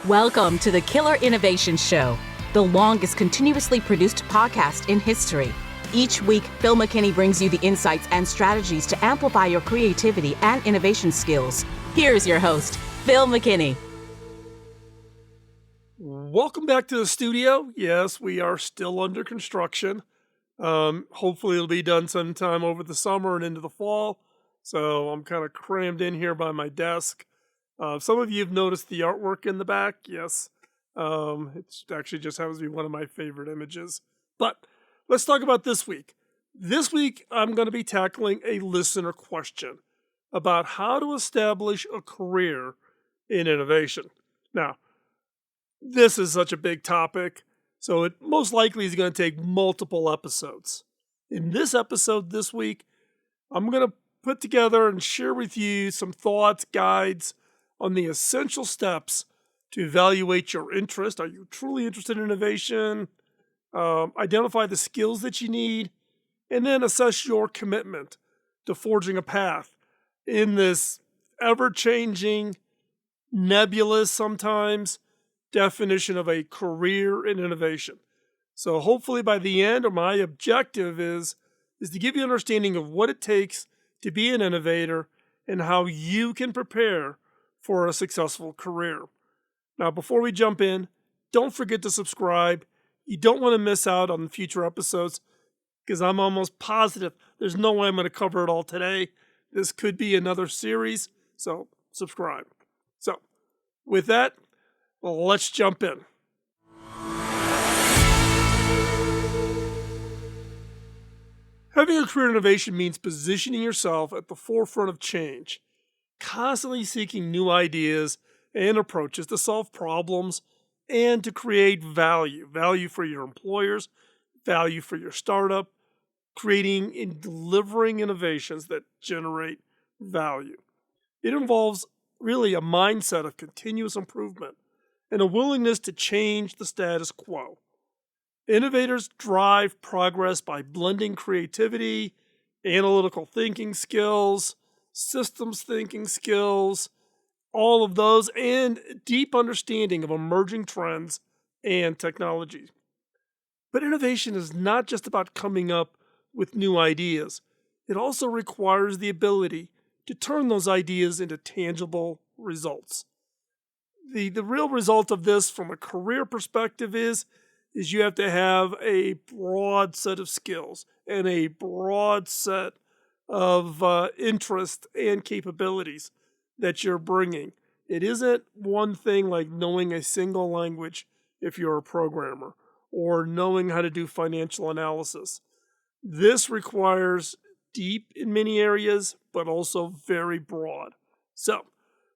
Welcome to the Killer Innovation Show, the longest continuously produced podcast in history. Each week, Phil McKinney brings you the insights and strategies to amplify your creativity and innovation skills. Here's your host, Phil McKinney. Welcome back to the studio. Yes, we are still under construction. Hopefully it'll be done sometime over the summer and into the fall. So I'm kind of crammed in here by my desk. Some of you have noticed the artwork in the back. Yes, it actually just happens to be one of my favorite images. But let's talk about this week. This week, I'm going to be tackling a listener question about how to establish a career in innovation. Now, this is such a big topic, so it most likely is going to take multiple episodes. In this episode this week, I'm going to put together and share with you some thoughts, guides on the essential steps to evaluate your interest. Are you truly interested in innovation? Identify the skills that you need, and then assess your commitment to forging a path in this ever-changing, nebulous sometimes, definition of a career in innovation. So hopefully by the end, or my objective is to give you an understanding of what it takes to be an innovator and how you can prepare for a successful career. Now, before we jump in, don't forget to subscribe. You don't want to miss out on future episodes because I'm almost positive there's no way I'm going to cover it all today. This could be another series, so subscribe. So, with that, let's jump in. Having a career in innovation means positioning yourself at the forefront of change, constantly seeking new ideas and approaches to solve problems and to create value for your employers, value for your startup, creating and delivering innovations that generate value. It involves really a mindset of continuous improvement and a willingness to change the status quo. Innovators drive progress by blending creativity, analytical thinking skills, systems thinking skills, all of those, and deep understanding of emerging trends and technologies. But innovation is not just about coming up with new ideas. It also requires the ability to turn those ideas into tangible results. The real result of this from a career perspective is you have to have a broad set of skills and a broad set of interest and capabilities that you're bringing. It isn't one thing like knowing a single language if you're a programmer or knowing how to do financial analysis. This requires deep in many areas, but also very broad. So,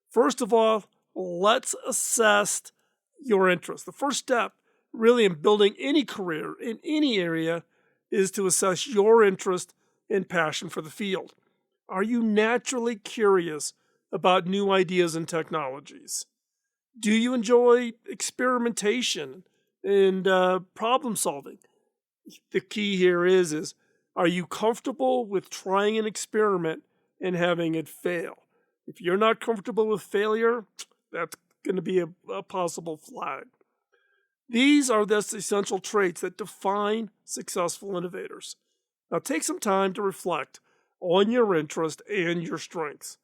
first of all, let's assess your interest. The first step really in building any career in any area is to assess your interest and passion for the field. Are you naturally curious about new ideas and technologies? Do you enjoy experimentation and problem solving? The key here is are you comfortable with trying an experiment and having it fail? If you're not comfortable with failure, that's going to be a possible flag. These are the essential traits that define successful innovators. Now take some time to reflect on your interest and your strengths.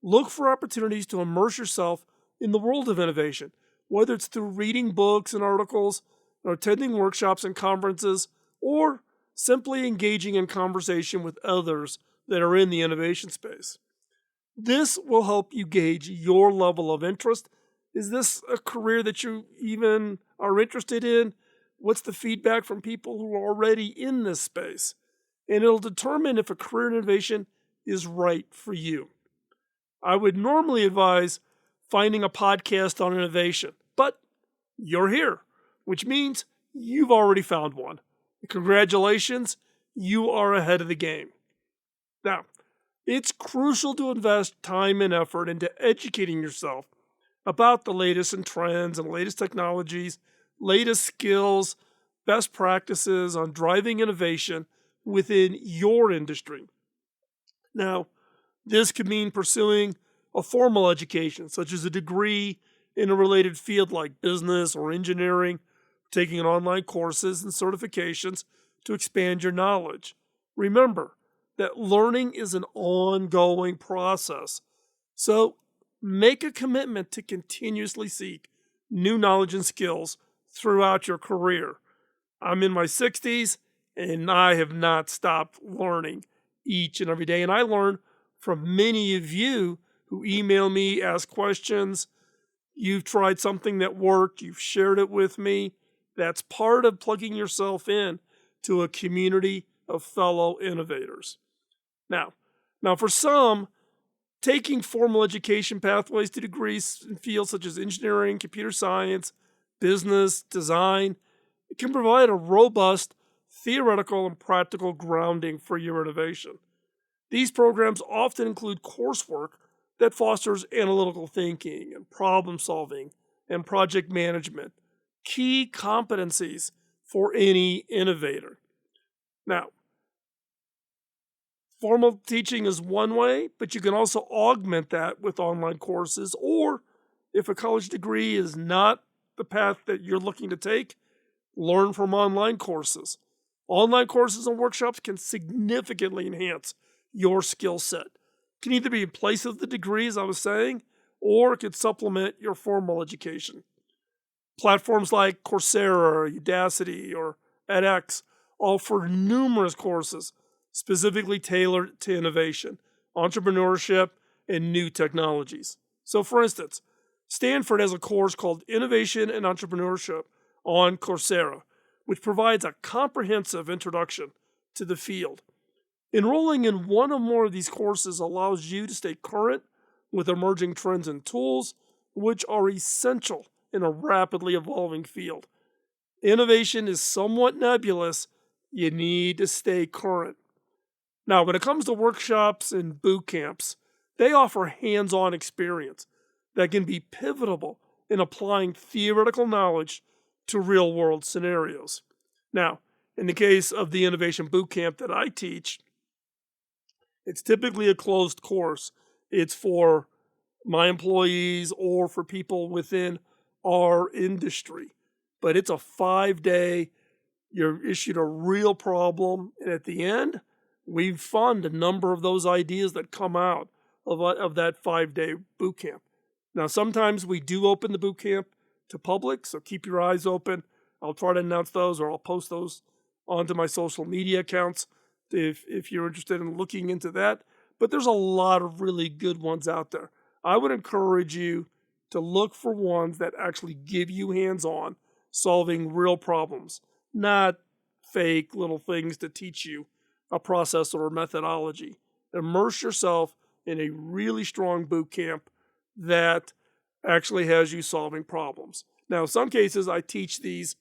Look for opportunities to immerse yourself in the world of innovation, whether it's through reading books and articles, or attending workshops and conferences, or simply engaging in conversation with others that are in the innovation space. This will help you gauge your level of interest. Is this a career that you even are interested in? What's the feedback from people who are already in this space? And it'll determine if a career in innovation is right for you. I would normally advise finding a podcast on innovation, but you're here, which means you've already found one. Congratulations, you are ahead of the game. Now, it's crucial to invest time and effort into educating yourself about the latest in trends and latest technologies, latest skills, best practices on driving innovation within your industry. Now, this could mean pursuing a formal education, such as a degree in a related field like business or engineering, taking online courses and certifications to expand your knowledge. Remember that learning is an ongoing process. So make a commitment to continuously seek new knowledge and skills throughout your career. I'm in my 60s and I have not stopped learning each and every day. And I learn from many of you who email me, ask questions. You've tried something that worked, you've shared it with me. That's part of plugging yourself in to a community of fellow innovators. Now, for some, taking formal education pathways to degrees in fields such as engineering, computer science, business, design, it can provide a robust theoretical and practical grounding for your innovation. These programs often include coursework that fosters analytical thinking and problem solving and project management, key competencies for any innovator. Now, formal teaching is one way, but you can also augment that with online courses, or if a college degree is not the path that you're looking to take, learn from online courses. Online courses and workshops can significantly enhance your skill set. It can either be in place of the degree, as I was saying, or it could supplement your formal education. Platforms like Coursera, Udacity, or edX offer numerous courses specifically tailored to innovation, entrepreneurship, and new technologies. So, for instance, Stanford has a course called Innovation and Entrepreneurship on Coursera, which provides a comprehensive introduction to the field. Enrolling in one or more of these courses allows you to stay current with emerging trends and tools, which are essential in a rapidly evolving field. Innovation is somewhat nebulous. You need to stay current. Now, when it comes to workshops and boot camps, they offer hands-on experience that can be pivotal in applying theoretical knowledge to real-world scenarios. Now, in the case of the Innovation Boot Camp that I teach, it's typically a closed course. It's for my employees or for people within our industry. But it's a 5-day, you're issued a real problem, and at the end, we fund a number of those ideas that come out of that 5-day boot camp. Now, sometimes we do open the boot camp to public, so keep your eyes open. I'll try to announce those, or I'll post those onto my social media accounts if you're interested in looking into that. But there's a lot of really good ones out there. I would encourage you to look for ones that actually give you hands-on solving real problems, not fake little things to teach you a process or a methodology. Immerse yourself in a really strong boot camp that actually has you solving problems. Now, in some cases, I teach these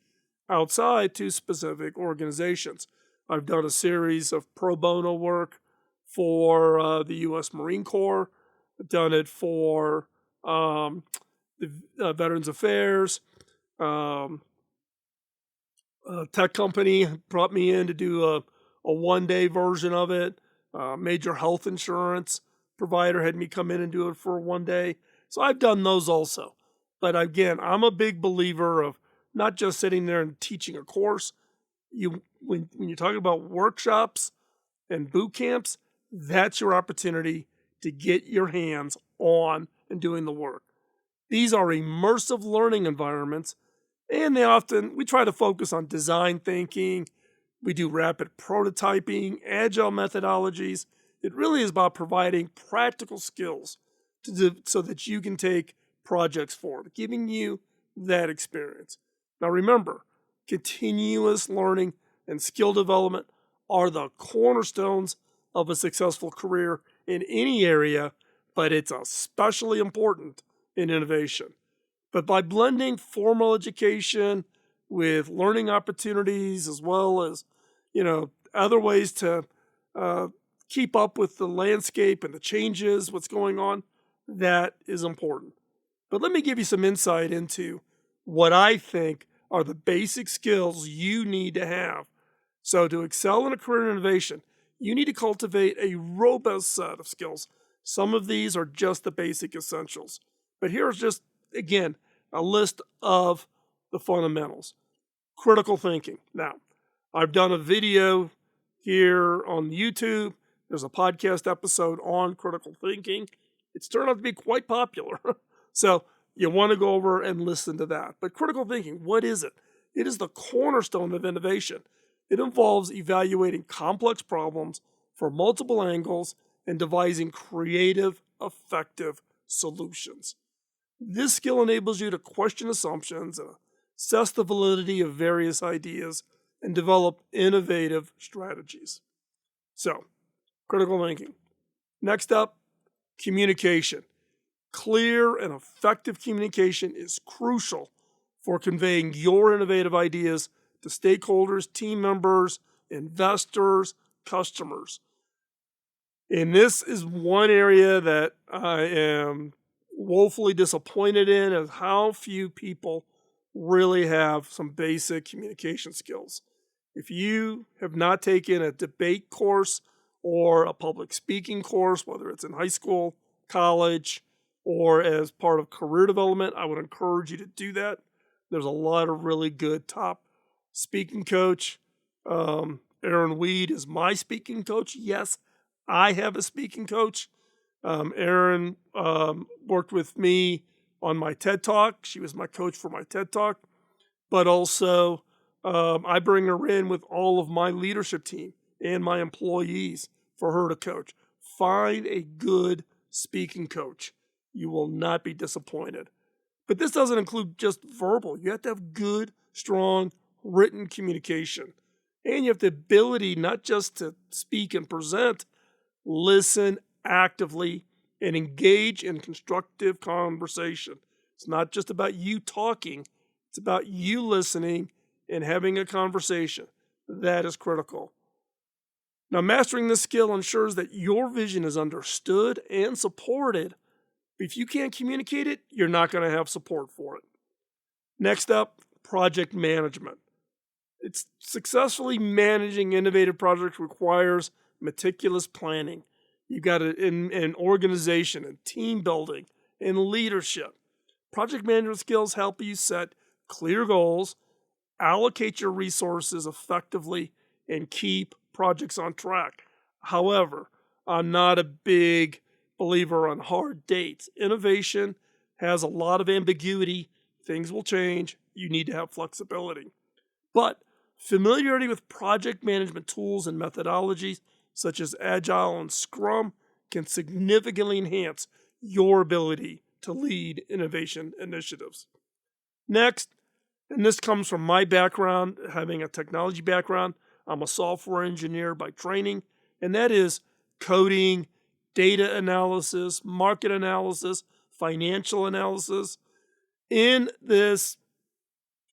outside to specific organizations. I've done a series of pro bono work for the U.S. Marine Corps. I've done it for the Veterans Affairs. A tech company brought me in to do a one-day version of it. Major health insurance provider had me come in and do it for one day. So I've done those also. But again, I'm a big believer of not just sitting there and teaching a course. When you're talking about workshops and boot camps, that's your opportunity to get your hands on and doing the work. These are immersive learning environments, and we try to focus on design thinking. We do rapid prototyping, agile methodologies. It really is about providing practical skills so that you can take projects forward, giving you that experience. Now remember, continuous learning and skill development are the cornerstones of a successful career in any area, but it's especially important in innovation. But by blending formal education with learning opportunities as well as, other ways to keep up with the landscape and the changes, what's going on, that is important. But let me give you some insight into what I think are the basic skills you need to have. So to excel in a career in innovation, you need to cultivate a robust set of skills. Some of these are just the basic essentials. But here's just, again, a list of the fundamentals. Critical thinking. Now, I've done a video here on YouTube. There's a podcast episode on critical thinking. It's turned out to be quite popular. So you want to go over and listen to that. But critical thinking, what is it? It is the cornerstone of innovation. It involves evaluating complex problems from multiple angles and devising creative, effective solutions. This skill enables you to question assumptions and assess the validity of various ideas and develop innovative strategies. So, critical thinking. Next up, communication. Clear and effective communication is crucial for conveying your innovative ideas to stakeholders, team members, investors, customers. And this is one area that I am woefully disappointed in, is how few people really have some basic communication skills. If you have not taken a debate course or a public speaking course, whether it's in high school, college, or as part of career development, I would encourage you to do that. There's a lot of really good top speaking coach. Aaron Weed is my speaking coach. Yes, I have a speaking coach. Aaron worked with me on my TED Talk. She was my coach for my TED Talk. But also, I bring her in with all of my leadership team and my employees for her to coach. Find a good speaking coach. You will not be disappointed. But this doesn't include just verbal. You have to have good, strong, written communication. And you have the ability not just to speak and present, listen actively and engage in constructive conversation. It's not just about you talking, it's about you listening and having a conversation. That is critical. Now, mastering this skill ensures that your vision is understood and supported. If you can't communicate it, you're not going to have support for it. Next up, project management. It's successfully managing innovative projects requires meticulous planning. You've got an organization and team building and leadership. Project management skills help you set clear goals, allocate your resources effectively, and keep projects on track. However, I'm not a big believer on hard dates. Innovation has a lot of ambiguity. Things will change. You need to have flexibility. But familiarity with project management tools and methodologies such as Agile and Scrum can significantly enhance your ability to lead innovation initiatives. Next, and this comes from my background, having a technology background, I'm a software engineer by training, and that is coding, data analysis, market analysis, financial analysis. In this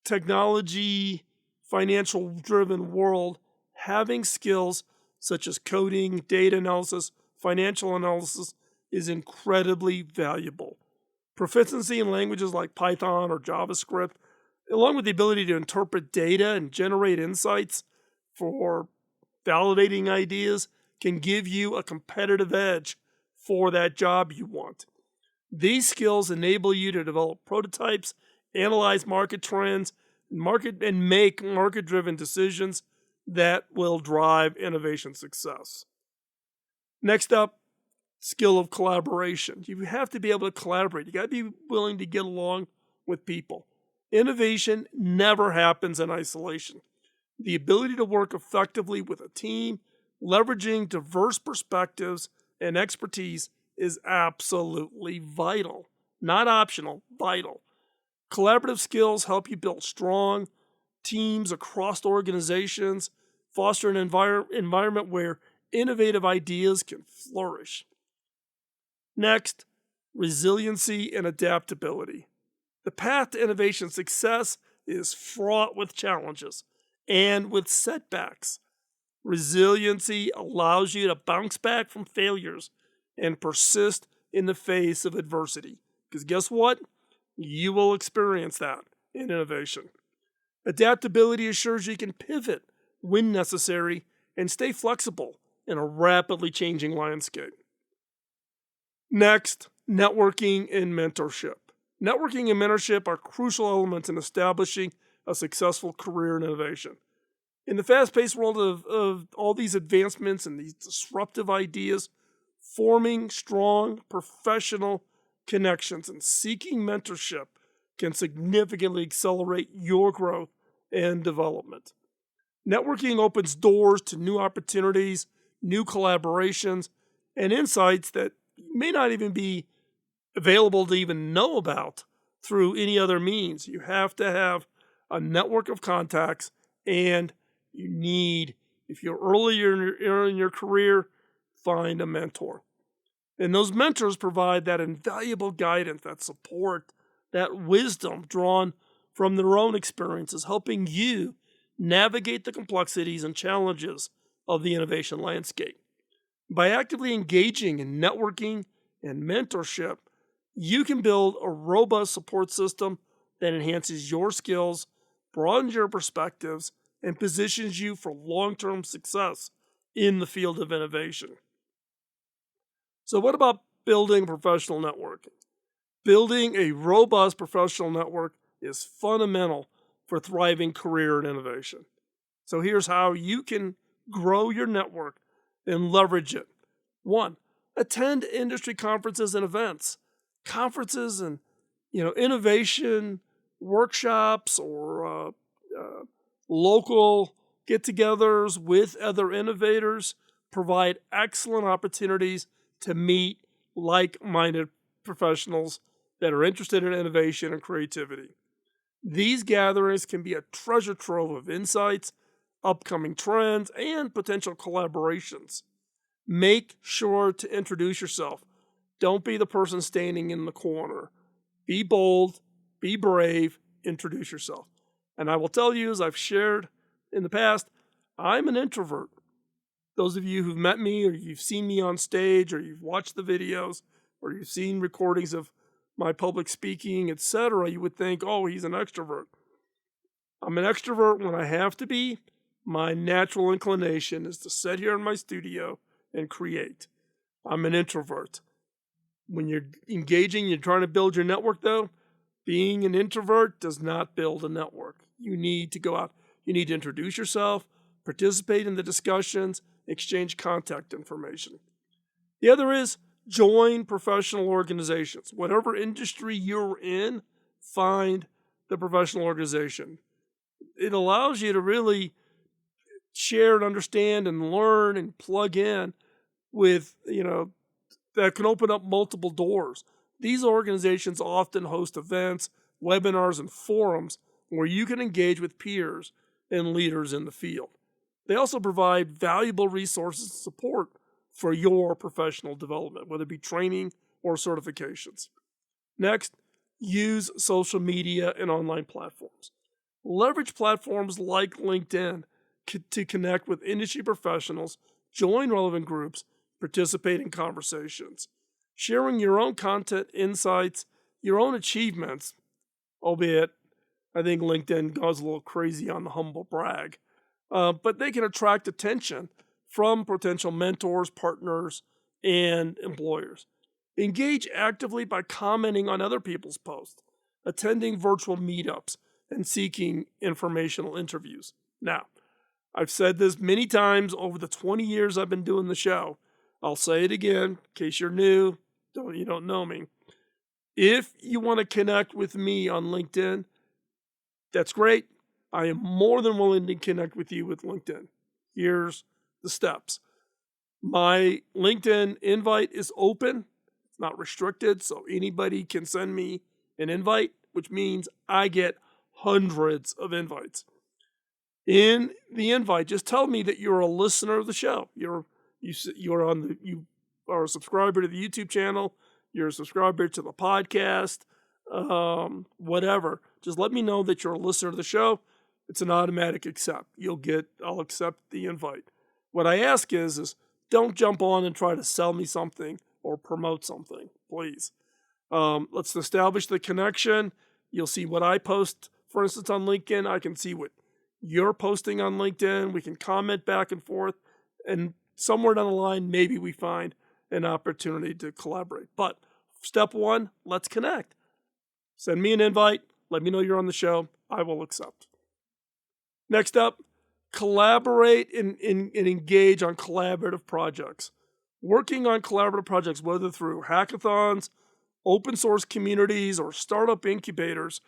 technology, financial-driven world, having skills such as coding, data analysis, financial analysis is incredibly valuable. Proficiency in languages like Python or JavaScript, along with the ability to interpret data and generate insights for validating ideas, can give you a competitive edge for that job you want. These skills enable you to develop prototypes, analyze market trends, and make market-driven decisions that will drive innovation success. Next up, skill of collaboration. You have to be able to collaborate. You got to be willing to get along with people. Innovation never happens in isolation. The ability to work effectively with a team, leveraging diverse perspectives and expertise is absolutely vital. Not optional, vital. Collaborative skills help you build strong teams across organizations, foster an environment where innovative ideas can flourish. Next, resiliency and adaptability. The path to innovation success is fraught with challenges and with setbacks. Resiliency allows you to bounce back from failures and persist in the face of adversity. Because guess what? You will experience that in innovation. Adaptability assures you can pivot when necessary and stay flexible in a rapidly changing landscape. Next, networking and mentorship. Networking and mentorship are crucial elements in establishing a successful career in innovation. In the fast-paced world of all these advancements and these disruptive ideas, forming strong professional connections and seeking mentorship can significantly accelerate your growth and development. Networking opens doors to new opportunities, new collaborations, and insights that may not even be available to even know about through any other means. You have to have a network of contacts, and you need, if you're earlier in your career, find a mentor. And those mentors provide that invaluable guidance, that support, that wisdom drawn from their own experiences, helping you navigate the complexities and challenges of the innovation landscape. By actively engaging in networking and mentorship, you can build a robust support system that enhances your skills, broadens your perspectives, and positions you for long-term success in the field of innovation. So what about building professional networking? Building a robust professional network is fundamental for thriving career in innovation. So here's how you can grow your network and leverage it. 1, attend industry conferences and events. Conferences and innovation workshops or local get-togethers with other innovators provide excellent opportunities to meet like-minded professionals that are interested in innovation and creativity. These gatherings can be a treasure trove of insights, upcoming trends, and potential collaborations. Make sure to introduce yourself. Don't be the person standing in the corner. Be bold, be brave, introduce yourself. And I will tell you, as I've shared in the past, I'm an introvert. Those of you who've met me, or you've seen me on stage, or you've watched the videos, or you've seen recordings of my public speaking, etc., you would think, oh, he's an extrovert. I'm an extrovert when I have to be. My natural inclination is to sit here in my studio and create. I'm an introvert. When you're engaging, you're trying to build your network, though, being an introvert does not build a network. You need to go out. You need to introduce yourself, participate in the discussions, exchange contact information. The other is join professional organizations. Whatever industry you're in, find the professional organization. It allows you to really share and understand and learn and plug in with, that can open up multiple doors. These organizations often host events, webinars, and forums where you can engage with peers and leaders in the field. They also provide valuable resources and support for your professional development, whether it be training or certifications. Next, use social media and online platforms. Leverage platforms like LinkedIn to connect with industry professionals, join relevant groups, participate in conversations. Sharing your own content, insights, your own achievements, albeit I think LinkedIn goes a little crazy on the humble brag, but they can attract attention from potential mentors, partners, and employers. Engage actively by commenting on other people's posts, attending virtual meetups, and seeking informational interviews. Now, I've said this many times over the 20 years I've been doing the show. I'll say it again in case you're new, you don't know me. If you want to connect with me on LinkedIn, that's great. I am more than willing to connect with you with LinkedIn. Here's the steps. My LinkedIn invite is open. It's not restricted, so anybody can send me an invite, which means I get hundreds of invites. In the invite, just tell me that you're a listener of the show. You are a subscriber to the YouTube channel. You're a subscriber to the podcast. Whatever. Just let me know that you're a listener to the show. It's an automatic accept. I'll accept the invite. What I ask is don't jump on and try to sell me something or promote something, please. Let's establish the connection. You'll see what I post, for instance, on LinkedIn. I can see what you're posting on LinkedIn. We can comment back and forth. And somewhere down the line, maybe we find an opportunity to collaborate. But step one, let's connect. Send me an invite. Let me know you're on the show. I will accept. Next up, collaborate and engage on collaborative projects. Working on collaborative projects, whether through hackathons, open source communities, or startup incubators,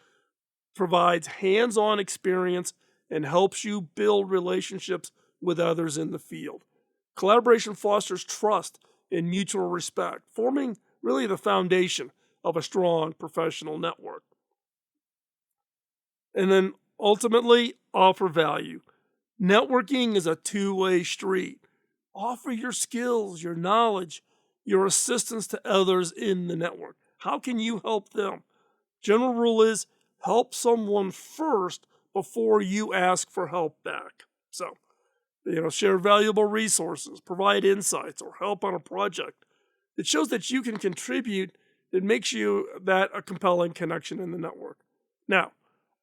provides hands-on experience and helps you build relationships with others in the field. Collaboration fosters trust and mutual respect, forming really the foundation of a strong professional network. And then ultimately, offer value. Networking is a two-way street. Offer your skills, your knowledge, your assistance to others in the network. How can you help them? General rule is help someone first before you ask for help back. So, share valuable resources, provide insights, or help on a project. It shows that you can contribute. It makes you that a compelling connection in the network. Now,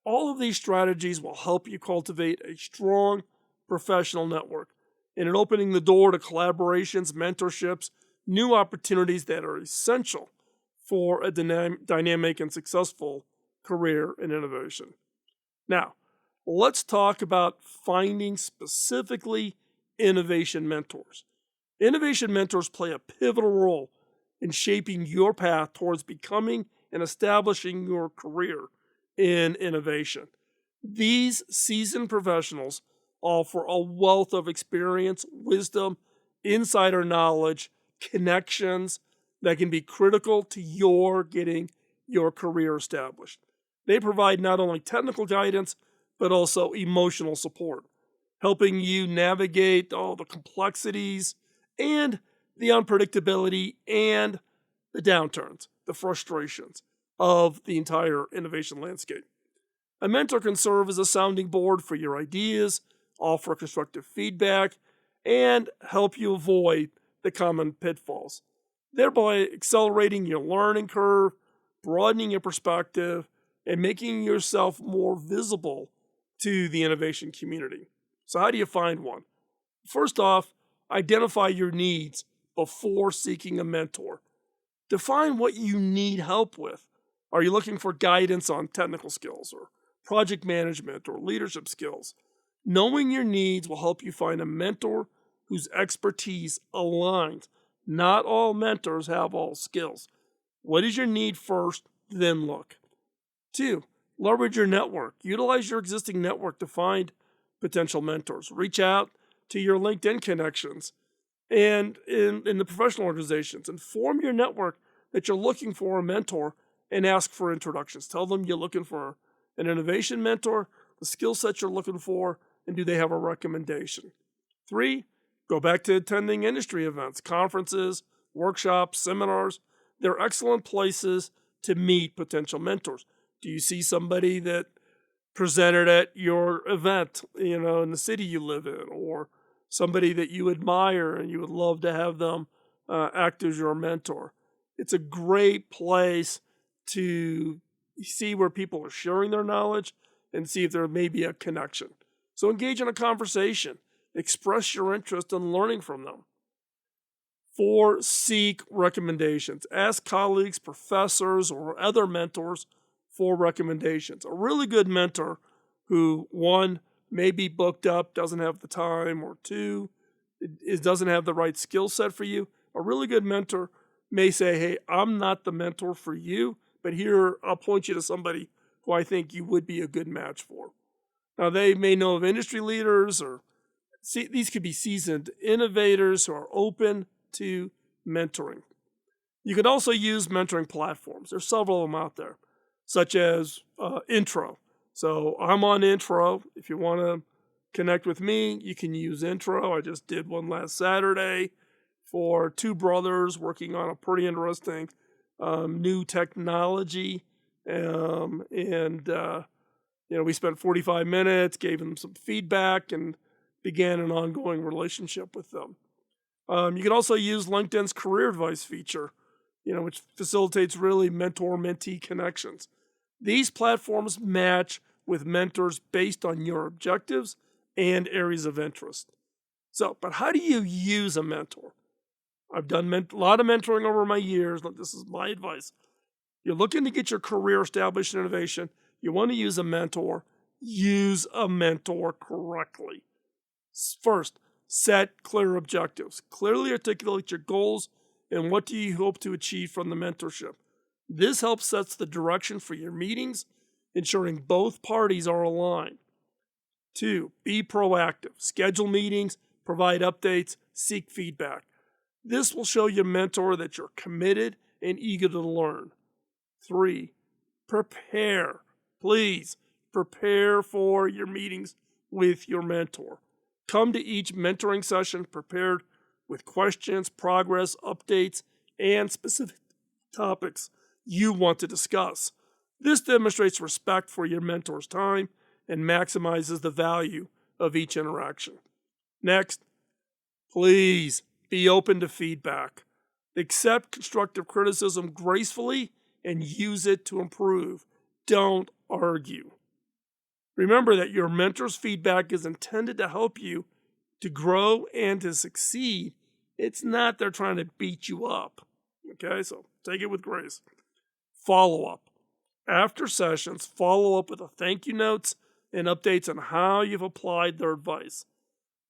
all of these strategies will help you cultivate a strong professional network and in opening the door to collaborations, mentorships, new opportunities that are essential for a dynamic and successful career in innovation. Now, let's talk about finding specifically innovation mentors. Innovation mentors play a pivotal role in shaping your path towards becoming and establishing your career in innovation. These seasoned professionals offer a wealth of experience, wisdom, insider knowledge, connections that can be critical to your getting your career established. They provide not only technical guidance, but also emotional support, helping you navigate all the complexities and the unpredictability and the downturns, the frustrations of the entire innovation landscape. A mentor can serve as a sounding board for your ideas, offer constructive feedback, and help you avoid the common pitfalls, thereby accelerating your learning curve, broadening your perspective, and making yourself more visible to the innovation community. So how do you find one? First off, identify your needs before seeking a mentor. Define what you need help with. Are you looking for guidance on technical skills or project management or leadership skills? Knowing your needs will help you find a mentor whose expertise aligns. Not all mentors have all skills. What is your need first, then look. 2, leverage your network. Utilize your existing network to find potential mentors. Reach out to your LinkedIn connections and in the professional organizations. Inform your network that you're looking for a mentor and ask for introductions. Tell them you're looking for an innovation mentor, the skill set you're looking for, and do they have a recommendation. 3, go back to attending industry events, conferences, workshops, seminars. They're excellent places to meet potential mentors. Do you see somebody that presented at your event, in the city you live in, or somebody that you admire and you would love to have them act as your mentor? It's a great place to see where people are sharing their knowledge and see if there may be a connection. So engage in a conversation. Express your interest in learning from them. 4, seek recommendations. Ask colleagues, professors, or other mentors for recommendations. A really good mentor who, 1, may be booked up, doesn't have the time, or 2, doesn't have the right skill set for you. A really good mentor may say, hey, I'm not the mentor for you, but here, I'll point you to somebody who I think you would be a good match for. Now, they may know of industry leaders, or these could be seasoned innovators who are open to mentoring. You could also use mentoring platforms. There's several of them out there, such as Intro. So I'm on Intro. If you want to connect with me, you can use Intro. I just did one last Saturday for 2 brothers working on a pretty interesting new technology. We spent 45 minutes, gave them some feedback, and began an ongoing relationship with them. You can also use LinkedIn's career advice feature, which facilitates really mentor-mentee connections. These platforms match with mentors based on your objectives and areas of interest. So, but how do you use a mentor? I've done a lot of mentoring over my years. This is my advice. You're looking to get your career established in innovation. You want to use a mentor. Use a mentor correctly. First, set clear objectives. Clearly articulate your goals and what do you hope to achieve from the mentorship. This helps sets the direction for your meetings, ensuring both parties are aligned. 2, be proactive. Schedule meetings, provide updates, seek feedback. This will show your mentor that you're committed and eager to learn. 3, prepare. Please prepare for your meetings with your mentor. Come to each mentoring session prepared with questions, progress, updates, and specific topics you want to discuss. This demonstrates respect for your mentor's time and maximizes the value of each interaction. Next, please be open to feedback. Accept constructive criticism gracefully and use it to improve. Don't argue. Remember that your mentor's feedback is intended to help you to grow and to succeed. It's not they're trying to beat you up. Okay, so take it with grace. Follow up. After sessions, follow up with a thank you notes and updates on how you've applied their advice.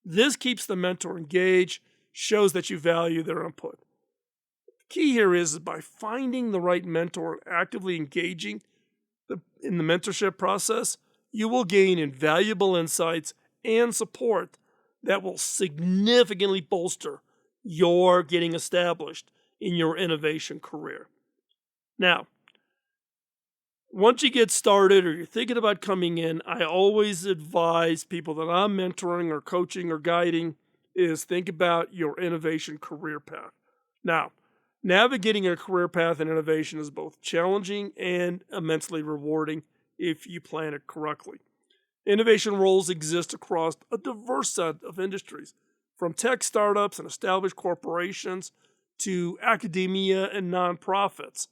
This keeps the mentor engaged, shows that you value their input. The key here is by finding the right mentor and actively engaging in the mentorship process, you will gain invaluable insights and support that will significantly bolster your getting established in your innovation career. Now, once you get started or you're thinking about coming in, I always advise people that I'm mentoring or coaching or guiding is think about your innovation career path. Now, navigating a career path in innovation is both challenging and immensely rewarding if you plan it correctly. Innovation roles exist across a diverse set of industries, from tech startups and established corporations to academia and nonprofits.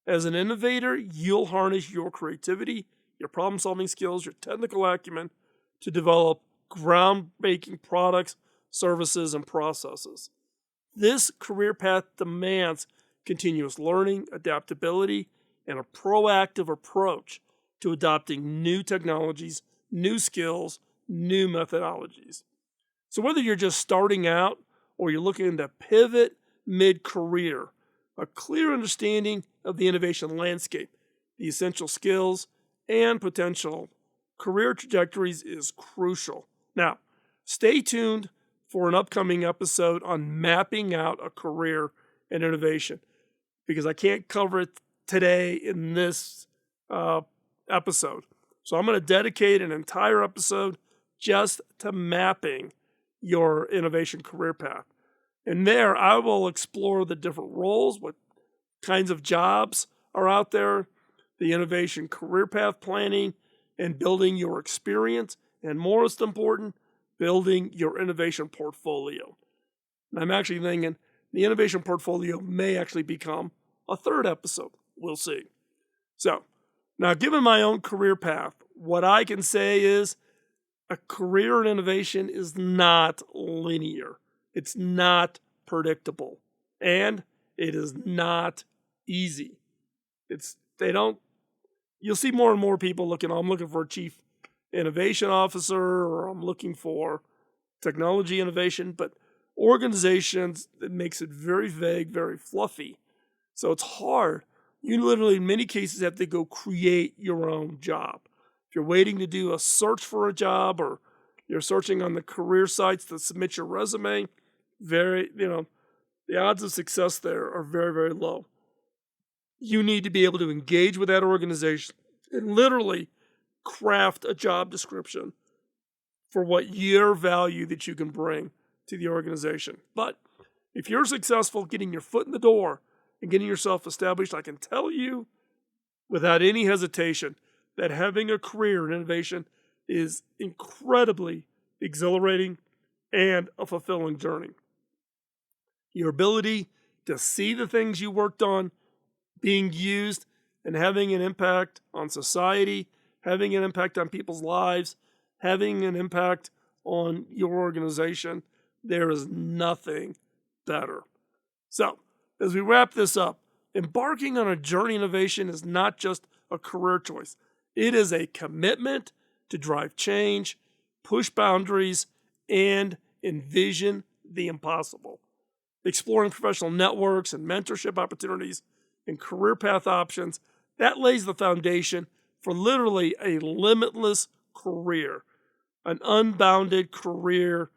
As an innovator, you'll harness your creativity, your problem-solving skills, your technical acumen to develop groundbreaking products, services, and processes. This career path demands continuous learning, adaptability, and a proactive approach to adopting new technologies, new skills, new methodologies. So whether you're just starting out or you're looking to pivot mid-career, a clear understanding of the innovation landscape, the essential skills, and potential career trajectories is crucial. Now, stay tuned for an upcoming episode on mapping out a career in innovation, because I can't cover it today in this episode. So I'm going to dedicate an entire episode just to mapping your innovation career path. And there I will explore the different roles, what kinds of jobs are out there, the innovation career path planning, and building your experience, and most important, building your innovation portfolio. And I'm actually thinking the innovation portfolio may actually become a third episode. We'll see. So, now given my own career path, what I can say is a career in innovation is not linear. It's not predictable. And it is not easy. You'll see more and more people I'm looking for a chief innovation officer, or I'm looking for technology innovation, but organizations, it makes it very vague, very fluffy. So it's hard. You literally, in many cases, have to go create your own job. If you're waiting to do a search for a job, or you're searching on the career sites to submit your resume, the odds of success there are very, very low. You need to be able to engage with that organization and literally craft a job description for what your value that you can bring to the organization. But if you're successful getting your foot in the door and getting yourself established, I can tell you without any hesitation that having a career in innovation is incredibly exhilarating and a fulfilling journey. Your ability to see the things you worked on being used and having an impact on society, having an impact on people's lives, having an impact on your organization, there is nothing better. So, as we wrap this up, Embarking on a journey of innovation is not just a career choice. It is a commitment to drive change, push boundaries, and envision the impossible. Exploring professional networks and mentorship opportunities and career path options, that lays the foundation for literally a limitless career, an unbounded career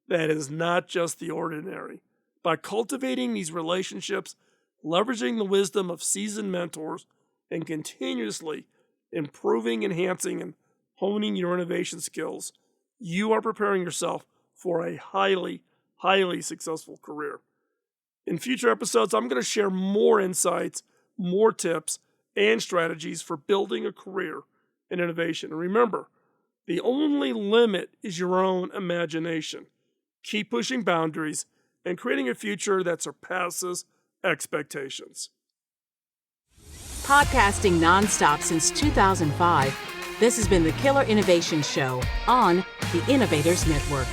that is not just the ordinary. By cultivating these relationships, leveraging the wisdom of seasoned mentors, and continuously improving, enhancing, and honing your innovation skills, you are preparing yourself for a highly, highly successful career. In future episodes, I'm going to share more insights, more tips, and strategies for building a career in innovation. And remember, the only limit is your own imagination. Keep pushing boundaries and creating a future that surpasses expectations. Podcasting nonstop since 2005, this has been the Killer Innovation Show on the Innovators Network.